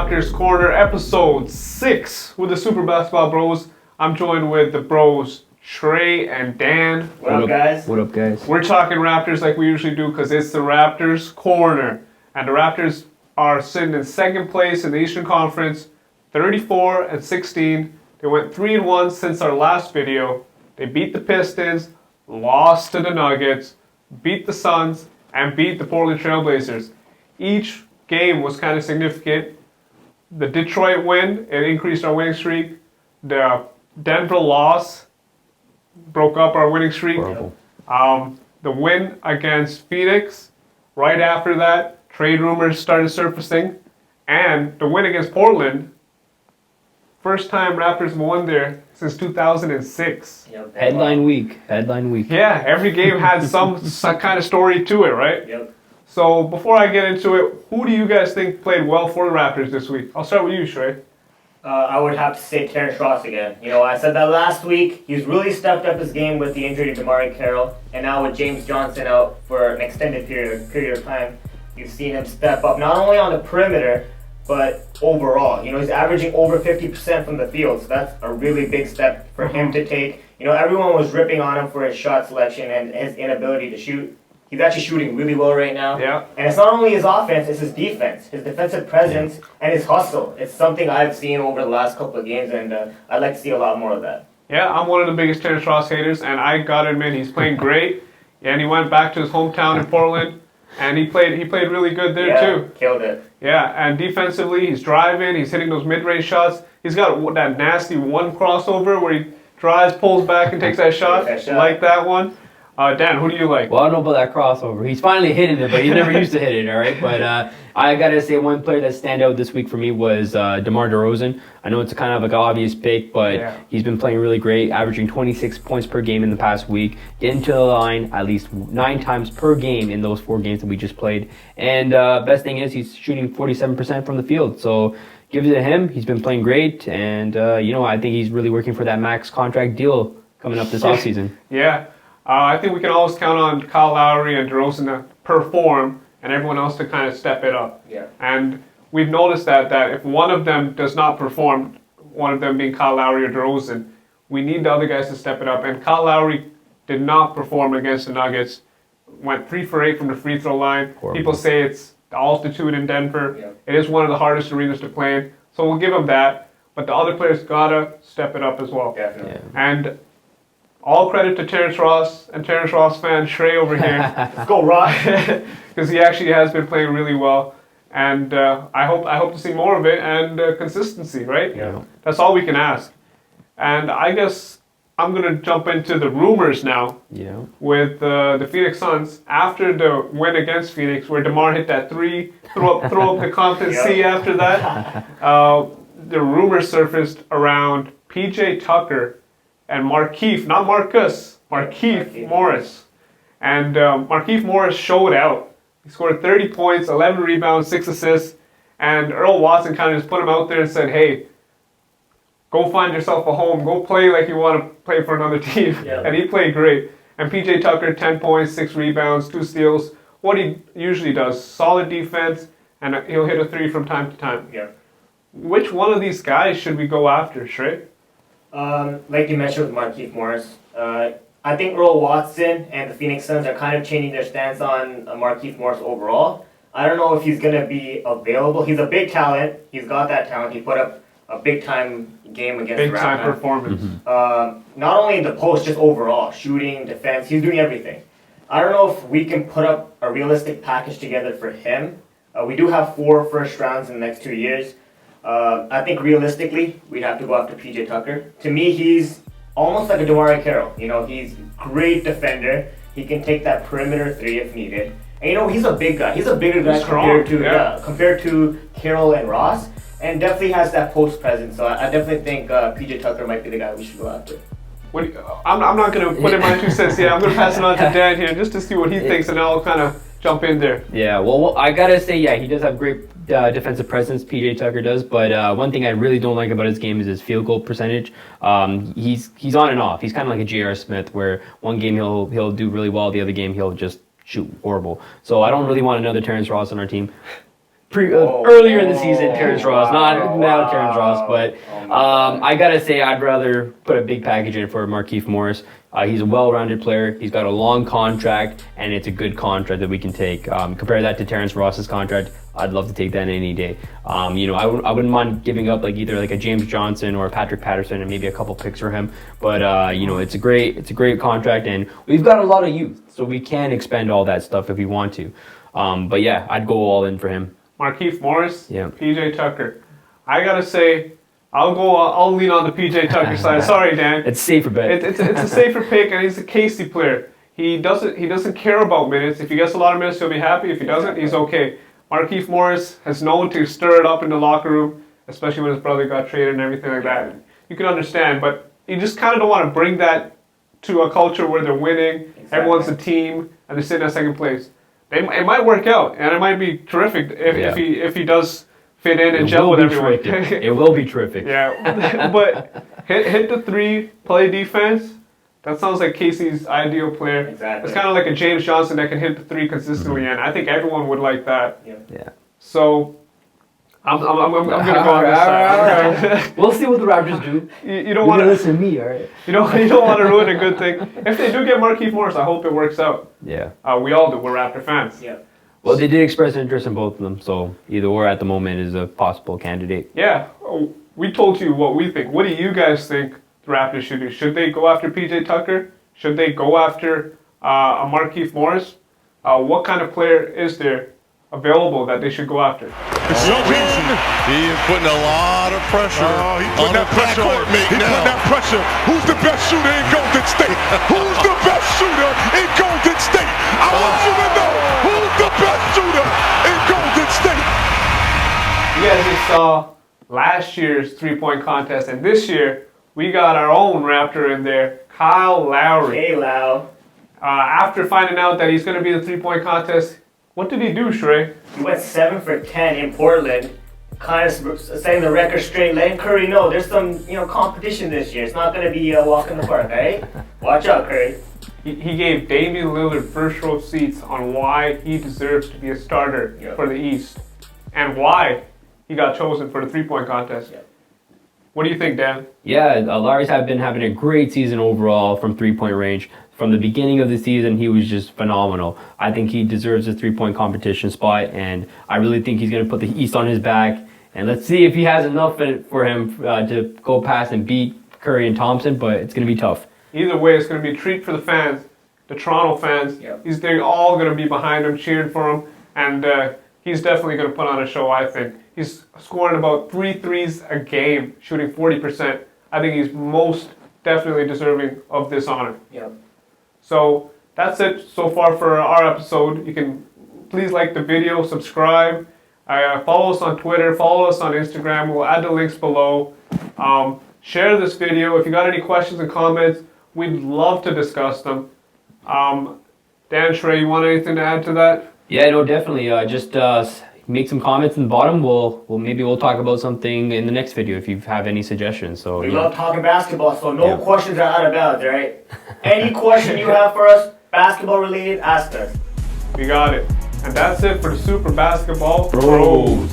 Raptors Corner, Ep.6 with the Super Basketball Bros. I'm joined with the bros, Trey and Dan. What up, guys? What up, guys? We're talking Raptors like we usually do because it's the Raptors Corner. And the Raptors are sitting in second place in the Eastern Conference, 34-16. They went 3-1 since our last video. They beat the Pistons, lost to the Nuggets, beat the Suns, and beat the Portland Trailblazers. Each game was kind of significant. The Detroit win, it increased our winning streak. The Denver loss broke up our winning streak. The win against Phoenix, right after that, trade rumors started surfacing. And the win against Portland, first time Raptors won there since 2006. Yep. Headline week. Yeah, every game had some kind of story to it, right? Yep. So before I get into it, who do you guys think played well for the Raptors this week? I'll start with you, Shrey. I would have to say Terrence Ross again. You know, I said that last week. He's really stepped up his game with the injury to DeMar Carroll, and now with James Johnson out for an extended period of time, you've seen him step up not only on the perimeter, but overall. You know, he's averaging over 50% from the field, so that's a really big step for him to take. You know, everyone was ripping on him for his shot selection and his inability to shoot. He's actually shooting really well right now. Yeah. And it's not only his offense, it's his defense, his defensive presence, and his hustle. It's something I've seen over the last couple of games, and I'd like to see a lot more of that. Yeah, I'm one of the biggest Terrence Ross haters, and I gotta admit he's playing great. And he went back to his hometown in Portland, and he played really good there too. Killed it. Yeah, and defensively, he's driving, he's hitting those mid-range shots. He's got that nasty one crossover where he drives, pulls back, and takes that shot. Like that one. Dan, who do you like? Well, I don't know about that crossover. He's finally hitting it, but he never used to hit it, all right? But I got to say one player that stand out this week for me was DeMar DeRozan. I know it's kind of like an obvious pick, but he's been playing really great, averaging 26 points per game in the past week, getting to the line at least 9 times per game in those 4 games that we just played. And best thing is he's shooting 47% from the field. So give it to him. He's been playing great, and I think he's really working for that max contract deal coming up this offseason. Yeah. I think we can always count on Kyle Lowry and DeRozan to perform and everyone else to kind of step it up. Yeah. And we've noticed that if one of them does not perform, one of them being Kyle Lowry or DeRozan, we need the other guys to step it up. And Kyle Lowry did not perform against the Nuggets. Went 3 for 8 from the free throw line. Horrible. People say it's the altitude in Denver. Yeah. It is one of the hardest arenas to play in. So we'll give him that. But the other players gotta step it up as well. Definitely. Yeah. And all credit to Terrence Ross and Terrence Ross fan Shrey over here. Let's go, Ross. Because he actually has been playing really well. And I hope to see more of it and consistency, right? Yeah. That's all we can ask. And I guess I'm going to jump into the rumors now with the Phoenix Suns. After the win against Phoenix, where DeMar hit that 3, throw up the confidence C after that, the rumors surfaced around PJ Tucker and Markieff, not Marcus, Markieff Morris. And Markieff Morris showed out. He scored 30 points, 11 rebounds, 6 assists. And Earl Watson kind of just put him out there and said, hey, go find yourself a home. Go play like you want to play for another team. Yeah. And he played great. And PJ Tucker, 10 points, 6 rebounds, 2 steals. What he usually does, solid defense, and he'll hit a 3 from time to time. Yeah. Which one of these guys should we go after, Shrey? Like you mentioned with Markieff Morris, I think Earl Watson and the Phoenix Suns are kind of changing their stance on Markieff Morris overall. I don't know if he's going to be available. He's a big talent. He's got that talent. He put up a big-time game against the Raptors. Big-time performance. Not only in the post, just overall. Shooting, defense, he's doing everything. I don't know if we can put up a realistic package together for him. We do have 4 first rounds in the next 2 years. I think realistically, we'd have to go after PJ Tucker. To me, he's almost like a DeMar Carroll. You know, he's a great defender. He can take that perimeter 3 if needed. And he's a big guy. He's a bigger guy compared to Carroll and Ross, and definitely has that post presence. So I definitely think PJ Tucker might be the guy we should go after. I'm not going to put in my 2 cents yet. I'm going to pass it on to Dan here just to see what he thinks, and I'll kind of jump in there. Yeah, well, I got to say, he does have great defensive presence, PJ Tucker does, but one thing I really don't like about his game is his field goal percentage. He's on and off. He's kind of like a J.R. Smith, where one game he'll do really well, the other game he'll just shoot horrible. So I don't really want another Terrence Ross on our team. earlier in the season, Terrence Ross, not now Terrence Ross, but I gotta say I'd rather put a big package in for Markieff Morris. He's a well-rounded player. He's got a long contract, and it's a good contract that we can take. Compare that to Terrence Ross's contract. I'd love to take that any day. I wouldn't mind giving up either a James Johnson or a Patrick Patterson and maybe a couple picks for him. But it's a great contract, and we've got a lot of youth, so we can expend all that stuff if we want to. But yeah, I'd go all in for him. Markieff Morris, yeah. PJ Tucker. I gotta say, I'll lean on the PJ Tucker side. Sorry, Dan. It's a safer bet. It's a safer pick, and he's a Casey player. He doesn't care about minutes. If he gets a lot of minutes, he'll be happy. If he doesn't, he's okay. Markieff Morris has known to stir it up in the locker room, especially when his brother got traded and everything like that. You can understand, but you just kind of don't want to bring that to a culture where they're winning. Exactly. Everyone's a team, and they're sitting at second place. It might work out, and it might be terrific if he does fit in and gel with everyone. It will be terrific. Yeah, but hit the three, play defense. That sounds like Casey's ideal player. Exactly. It's kind of like a James Johnson that can hit the three consistently, and I think everyone would like that. Yeah. So I'm gonna go on this side. We'll see what the Raptors do. You don't want to listen to me, all right? You don't want to ruin a good thing. If they do get Markieff Morris, I hope it works out. Yeah. We all do. We're Raptor fans. Yeah. Well, they did express interest in both of them, so either or at the moment is a possible candidate. Yeah. We told you what we think. What do you guys think the Raptors should do? Should they go after PJ Tucker? Should they go after a Markieff Morris? What kind of player is there available that they should go after? It's so easy. He is putting a lot of pressure on that pressure. He's putting that pressure. Who's the best shooter in Golden State? Who's the best shooter in Golden State? I want you to know who's the best shooter in Golden State. You guys just saw last year's three-point contest, and this year we got our own Raptor in there, Kyle Lowry. Hey, Lau. After finding out that he's going to be in the three-point contest, what did he do, Shrey? He went 7 for 10 in Portland, kind of setting the record straight, letting Curry know there's some competition this year. It's not going to be a walk in the park, right? Watch out, Curry. He gave Damian Lillard first-row seats on why he deserves to be a starter for the East and why he got chosen for the three-point contest. Yep. What do you think, Dan? Yeah, Lowry's been having a great season overall from three-point range. From the beginning of the season, he was just phenomenal. I think he deserves a three-point competition spot, and I really think he's going to put the East on his back. And let's see if he has enough in it for him to go past and beat Curry and Thompson, but it's going to be tough. Either way, it's going to be a treat for the fans, the Toronto fans. Yep. They're all going to be behind him, cheering for him, and he's definitely going to put on a show, I think. He's scoring about 3 threes a game, shooting 40%. I think he's most definitely deserving of this honor. Yep. So that's it so far for our episode. You can please like the video, subscribe, follow us on Twitter, follow us on Instagram. We'll add the links below. Share this video. If you got any questions and comments, we'd love to discuss them. Dan, Shrey, you want anything to add to that? Yeah, no, definitely. Just make some comments in the bottom. We'll talk about something in the next video if you have any suggestions. So we love talking basketball, so no questions are out of bounds, right? Any question you have for us, basketball related, ask us. We got it. And that's it for the Super Basketball Bros.